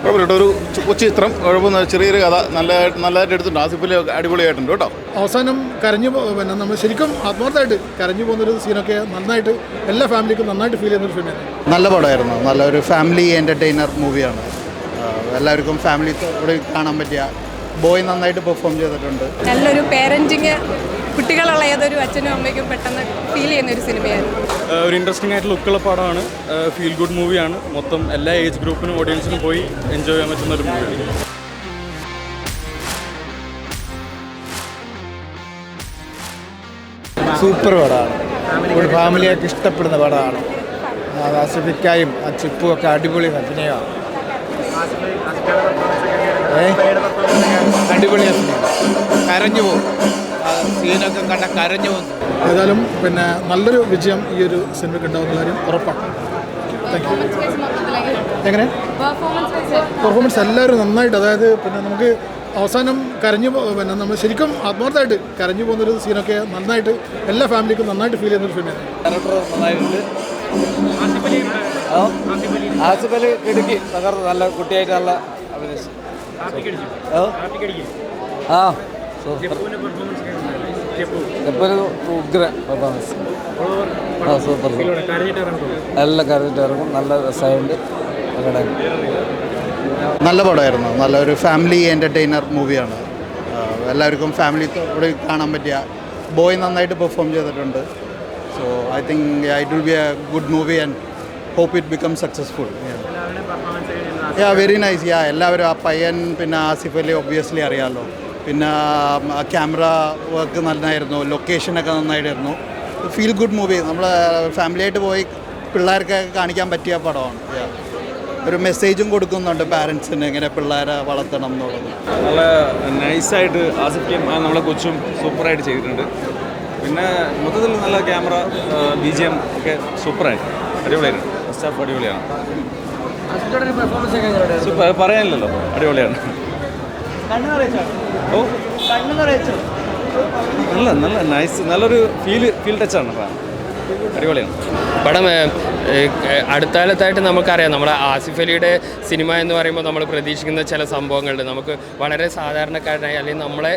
കുഴപ്പമില്ല. ഒരു കൊച്ചു ചിത്രം, കുഴപ്പമൊന്നും ചെറിയൊരു കഥ നല്ലതായിട്ട് എടുത്തിട്ടുണ്ട്. ആസിഫലി അടിപൊളിയായിട്ടുണ്ട് കേട്ടോ. അവസാനം കരഞ്ഞു പിന്നെ നമ്മൾ ശരിക്കും ആത്മാർത്ഥമായിട്ട് കരഞ്ഞു പോകുന്നൊരു സീനൊക്കെ നന്നായിട്ട് എല്ലാ ഫാമിലിക്കും നന്നായിട്ട് ഫീൽ ചെയ്യുന്നൊരു ഫിലിമാണ്. നല്ല പടമായിരുന്നു. നല്ലൊരു ഫാമിലി എൻ്റർടൈനർ മൂവിയാണ്. എല്ലാവർക്കും ഫാമിലിയോട് കാണാൻ പറ്റിയ ബോയ് നന്നായിട്ട് പെർഫോം ചെയ്തിട്ടുണ്ട്. നല്ലൊരു പേരൻറ്റിങ്, കുട്ടികളുള്ള ഏതൊരു അച്ഛനും അമ്മയ്ക്കും പെട്ടെന്ന് ഫീൽ ചെയ്യുന്ന ഒരു സിനിമയായിരുന്നു. ഒരു ഇൻട്രസ്റ്റിംഗ് ആയിട്ട് ലുക്കുള്ള പടമാണ്. ഫീൽ ഗുഡ് മൂവിയാണ്. മൊത്തം എല്ലാ ഏജ് ഗ്രൂപ്പിനും ഓഡിയൻസിനും പോയി എൻജോയ് ചെയ്യാൻ പറ്റുന്ന ഒരു മൂവിയാണ്. സൂപ്പർ പടമാണ്. ഒരു ഫാമിലിയൊക്കെ ഇഷ്ടപ്പെടുന്ന പടമാണ്. ആസിഫിക്കായും ആ ചിപ്പും ഒക്കെ അടിപൊളി അഭിനയമാണ്. അടിപൊളി അഭിനയം. കരഞ്ഞു പോകും, സീനൊക്കെ കണ്ട കരഞ്ഞു പോകും. ഏതായാലും പിന്നെ നല്ലൊരു വിജയം ഈ ഒരു സിനിമയ്ക്ക് ഉണ്ടാവുന്ന കാര്യം ഉറപ്പാണ്. Thank you. എങ്ങനെ പെർഫോമൻസ് എല്ലാവരും നന്നായിട്ട്, അതായത് പിന്നെ നമുക്ക് അവസാനം പിന്നെ നമ്മൾ ശരിക്കും ആത്മാർത്ഥമായിട്ട് കരഞ്ഞു പോകുന്നൊരു സീനൊക്കെ നന്നായിട്ട് എല്ലാ ഫാമിലിക്കും നന്നായിട്ട് ഫീൽ ചെയ്യുന്നൊരു ഫിലിമാണ്. ക്യാരക്ടർ നന്നായിട്ടുണ്ട്. ആസിഫ് അലി ഇടുക്കി തകർന്ന് നല്ല കുട്ടിയായിട്ട് നല്ല അഭിനയിച്ചു. സൂപ്പർ ഉഗ്ര പെർഫോമൻസ്. സൂപ്പർ നല്ല കരഞ്ഞിട്ട് ഇറങ്ങും. നല്ല രസമായിട്ട് നല്ല പടമായിരുന്നു. നല്ലൊരു ഫാമിലി എൻ്റർടൈനർ മൂവിയാണ്. എല്ലാവർക്കും ഫാമിലിയോട് കാണാൻ പറ്റിയ ബോയ് നന്നായിട്ട് പെർഫോം ചെയ്തിട്ടുണ്ട്. So I think it will be a good movie and hope it become successful. Very nice. എല്ലാവരും ആ പയ്യൻ, പിന്നെ ആസിഫ് അലി ഒബ്വിയസ്ലി അറിയാമല്ലോ. പിന്നെ ക്യാമറ വർക്ക് നന്നായിരുന്നു, ലൊക്കേഷനൊക്കെ നന്നായിട്ടായിരുന്നു. Feel good movie. നമ്മൾ ഫാമിലിയായിട്ട് പോയി പിള്ളേർക്ക് കാണിക്കാൻ പറ്റിയ പടമാണ്. ഒരു മെസ്സേജും കൊടുക്കുന്നുണ്ട് പാരൻസിന്, എങ്ങനെ പിള്ളേരെ വളർത്തണം എന്നുള്ളത്. നല്ല നൈസായിട്ട് ആസിഫിയും നമ്മളെ കൊച്ചും സൂപ്പറായിട്ട് ചെയ്തിട്ടുണ്ട്. പിന്നെ മൊത്തത്തിൽ നല്ല ക്യാമറ, BGM ഒക്കെ സൂപ്പറായിട്ട് അടിപൊളിയായിരുന്നു. ഫസ്റ്റ് ഹാഫ് അടിപൊളിയാണ്. സൂപ്പർ, പറയാനില്ലല്ലോ, അടിപൊളിയാണ്. ഓ നല്ല നൈസ്, നല്ലൊരു ഫീൽ ടച്ചാണ്. അടിപൊളിയാണ് പടം. അടുത്ത കാലത്തായിട്ട് നമുക്കറിയാം, നമ്മുടെ ആസിഫ് അലിയുടെ സിനിമ എന്ന് പറയുമ്പോൾ നമ്മൾ പ്രതീക്ഷിക്കുന്ന ചില സംഭവങ്ങളുണ്ട്. നമുക്ക് വളരെ സാധാരണക്കാരനായി, അല്ലെങ്കിൽ നമ്മളെ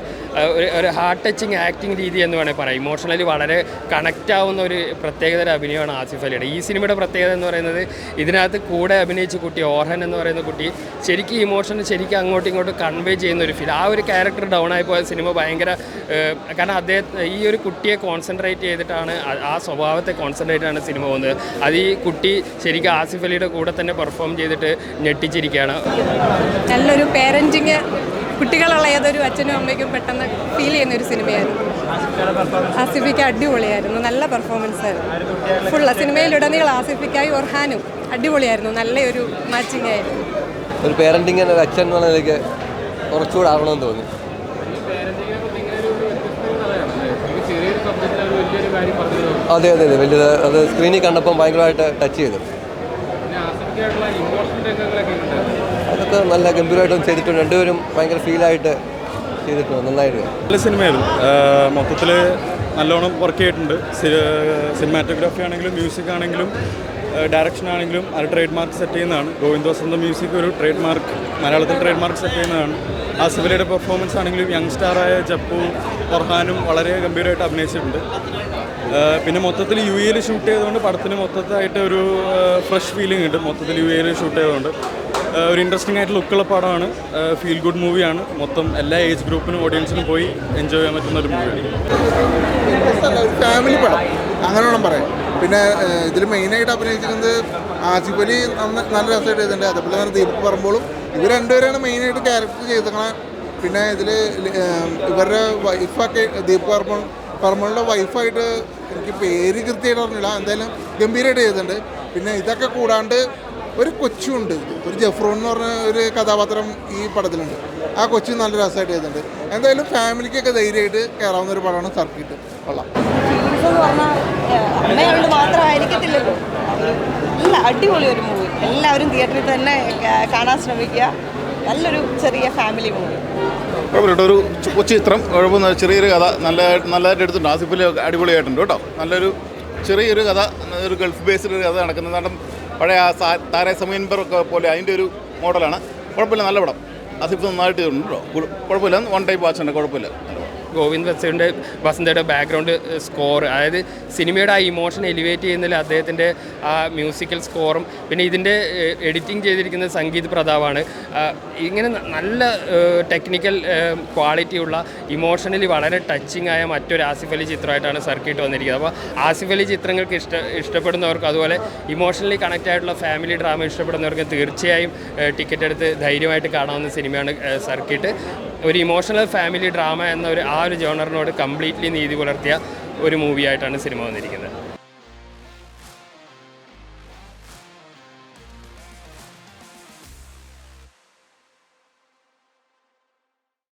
ഒരു ഹാർട്ട് ടച്ചിങ് ആക്ടിങ് രീതി എന്ന് വേണമെങ്കിൽ പറയാം. ഇമോഷണലി വളരെ കണക്റ്റ് ആവുന്ന ഒരു പ്രത്യേകതര അഭിനയമാണ് ആസിഫ് അലിയുടെ. ഈ സിനിമയുടെ പ്രത്യേകത എന്ന് പറയുന്നത്, ഇതിനകത്ത് കൂടെ അഭിനയിച്ച കുട്ടി ഓർഹൻ എന്ന് പറയുന്ന കുട്ടി ശരിക്കും ഇമോഷൻ ശരിക്കും അങ്ങോട്ടും ഇങ്ങോട്ടും കൺവേ ചെയ്യുന്ന ഒരു ഫീൽ. ആ ഒരു ക്യാരക്ടർ ഡൗൺ ആയി പോയ സിനിമ ഭയങ്കര, കാരണം ഈ ഒരു കുട്ടിയെ കോൺസെൻട്രേറ്റ് ചെയ്തിട്ടാണ്, ആ സ്വഭാവത്തെ കോൺസെൻട്രേറ്റ് ആണ് സിനിമ പോകുന്നത്. അത് ഈ കുട്ടി ശരിക്കും ആസിഫ് അലിയുടെ കൂടെ തന്നെ പെർഫോം ചെയ്തിട്ട് ഞെട്ടിച്ചിരിക്കുകയാണ്. നല്ലൊരു പേരൻറ്റിങ്, കുട്ടികളുള്ള ഏതൊരു അച്ഛനും അമ്മയ്ക്കും പെട്ടെന്ന് ഫീൽ ചെയ്യുന്ന ഒരു സിനിമയായിരുന്നു. ആസിഫിക്ക അടിപൊളിയായിരുന്നു. നല്ല പെർഫോമൻസ് ആയിരുന്നു. ഫുള്ള് സിനിമയിലുടനീളം ആസിഫിക്കായും ഒർഹാനും അടിപൊളിയായിരുന്നു. നല്ലൊരു മാച്ചിങ് ആയിരുന്നു. ഒരു പേരൻറ്റിങ് ഒരു അച്ഛൻ എന്നുള്ള നിലയ്ക്ക് കുറച്ചുകൂടെ ആവണമെന്ന് തോന്നി. അതെ വലിയത്. അത് സ്ക്രീനിൽ കണ്ടപ്പോൾ ഭയങ്കരമായിട്ട് ടച്ച് ചെയ്തു. അതൊക്കെ നല്ല ഗംഭീരമായിട്ടും ചെയ്തിട്ടുണ്ട്. രണ്ടുപേരും ഭയങ്കര ഫീലായിട്ട് ചെയ്തിട്ടുണ്ട്. നന്നായിട്ട് നല്ല സിനിമയായിരുന്നു. മൊത്തത്തിൽ നല്ലോണം വർക്ക് ചെയ്തിട്ടുണ്ട്. സിനിമാറ്റോഗ്രാഫി ആണെങ്കിലും മ്യൂസിക് ആണെങ്കിലും ഡയറക്ഷൻ ആണെങ്കിലും അത് ട്രേഡ് മാർക്ക് സെറ്റ് ചെയ്യുന്നതാണ്. ഗോവിന്ദ് വസന്ത മ്യൂസിക് ഒരു ട്രേഡ് മാർക്ക്, മലയാളത്തിൽ ട്രേഡ് മാർക്ക് സെറ്റ് ചെയ്യുന്നതാണ്. ആസിഫ് അലിയുടെ പെർഫോമൻസ് ആണെങ്കിലും യങ് സ്റ്റാറായ ജപ്പു ഒർഹാനും വളരെ ഗംഭീരമായിട്ട് അഭിനയിച്ചിട്ടുണ്ട്. പിന്നെ മൊത്തത്തിൽ UAE ഷൂട്ട് ചെയ്തുകൊണ്ട് പടത്തിന് മൊത്തത്തിലായിട്ട് ഒരു ഫ്രഷ് ഫീലിംഗ് ഉണ്ട്. മൊത്തത്തിൽ UAE ഷൂട്ട് ചെയ്തുകൊണ്ട് ഒരു ഇൻട്രസ്റ്റിംഗ് ആയിട്ട് ലുക്കുള്ള പടമാണ്. ഫീൽ ഗുഡ് മൂവിയാണ്. മൊത്തം എല്ലാ ഏജ് ഗ്രൂപ്പിനും ഓഡിയൻസിനും പോയി എൻജോയ് ചെയ്യാൻ പറ്റുന്ന ഒരു മൂവിയാണ്. ഫാമിലി പടം അങ്ങനെ വേണം പറയാം. പിന്നെ ഇതിൽ മെയിനായിട്ട് അഭിനയിച്ചിരിക്കുന്നത് ആസിഫ് അലി നല്ല രസമായിട്ട് ചെയ്തിട്ടുണ്ട്. അതേപോലെ തന്നെ ദീപക് പറമ്പോളും. ഇവർ രണ്ടുപേരാണ് മെയിനായിട്ട് ക്യാരക്ടർ ചെയ്തേക്കണത്. പിന്നെ ഇതിൽ ഇവരുടെ വൈഫൊക്കെ ദീപക് പറമ്പോളിൻ്റെ വൈഫായിട്ട് എനിക്ക് പേര് കൃത്യമായിട്ട് പറഞ്ഞില്ല, എന്തായാലും ഗംഭീരമായിട്ട് ചെയ്തിട്ടുണ്ട്. പിന്നെ ഇതൊക്കെ കൂടാണ്ട് ഒരു കൊച്ചുണ്ട്, ഒരു ജഫ്രോൺ എന്ന് പറഞ്ഞ ഒരു കഥാപാത്രം ഈ പടത്തിലുണ്ട്. ആ കൊച്ചു നല്ല രസമായിട്ട് ചെയ്തിട്ടുണ്ട്. എന്തായാലും ഫാമിലിക്കൊക്കെ ധൈര്യമായിട്ട് കയറാവുന്ന ഒരു പടമാണ് സർക്കിട്ട്. കൊള്ളാം. അമ്മയോട് മാത്രമായിരിക്കത്തില്ലല്ലോ. നല്ല അടിപൊളി ഒരു മൂവി. എല്ലാവരും തിയേറ്ററിൽ തന്നെ കാണാൻ ശ്രമിക്കുക. നല്ലൊരു ചെറിയ ഫാമിലി മൂവി. കുഴപ്പമില്ല. ഒരു കൊച്ചു ചിത്രം, കുഴപ്പമൊന്നും ചെറിയൊരു കഥ നല്ലതായിട്ട് എടുത്തിട്ടുണ്ട്. ആസിഫലി അടിപൊളിയായിട്ടുണ്ട് കേട്ടോ. നല്ലൊരു ചെറിയൊരു കഥ, ഒരു ഗൾഫ് ബേസ്ഡ് ഒരു കഥ നടക്കുന്നത്. കാരണം പഴയ താര സമീൻബർ ഒക്കെ പോലെ അതിൻ്റെ ഒരു മോഡലാണ്. കുഴപ്പമില്ല, നല്ല പടം. ആസിഫ് നന്നായിട്ട് ചെയ്തിട്ടുണ്ട് കേട്ടോ. കുഴപ്പമില്ല, വൺ ടൈപ്പ് വാച്ചുണ്ട്, കുഴപ്പമില്ല. ഗോവിന്ദ് വസന്തയുടെ ബാക്ക്ഗ്രൗണ്ട് സ്കോർ, അതായത് സിനിമയുടെ ആ ഇമോഷൻ എലിവേറ്റ് ചെയ്യുന്നതിൽ അദ്ദേഹത്തിൻ്റെ ആ മ്യൂസിക്കൽ സ്കോറും പിന്നെ ഇതിൻ്റെ എഡിറ്റിംഗ് ചെയ്തിരിക്കുന്നത് സംഗീത് പ്രതാപാണ്. ഇങ്ങനെ നല്ല ടെക്നിക്കൽ ക്വാളിറ്റിയുള്ള ഇമോഷണലി വളരെ ടച്ചിങ് ആയ മറ്റൊരു ആസിഫ് അലി ചിത്രമായിട്ടാണ് സർക്കിട്ട് വന്നിരിക്കുന്നത്. അപ്പോൾ ആസിഫ് അലി ചിത്രങ്ങൾക്ക് ഇഷ്ടപ്പെടുന്നവർക്ക്, അതുപോലെ ഇമോഷണലി കണക്റ്റ് ആയിട്ടുള്ള ഫാമിലി ഡ്രാമ ഇഷ്ടപ്പെടുന്നവർക്ക് തീർച്ചയായും ടിക്കറ്റ് എടുത്ത് ധൈര്യമായിട്ട് കാണാവുന്ന സിനിമയാണ് സർക്കിട്ട്. ഒരു ഇമോഷണൽ ഫാമിലി ഡ്രാമ എന്ന ആ ഒരു ജോണറിനോട് കംപ്ലീറ്റ്ലി നീതി പുലർത്തിയ ഒരു മൂവിയായിട്ടാണ് സിനിമ വന്നിരിക്കുന്നത്.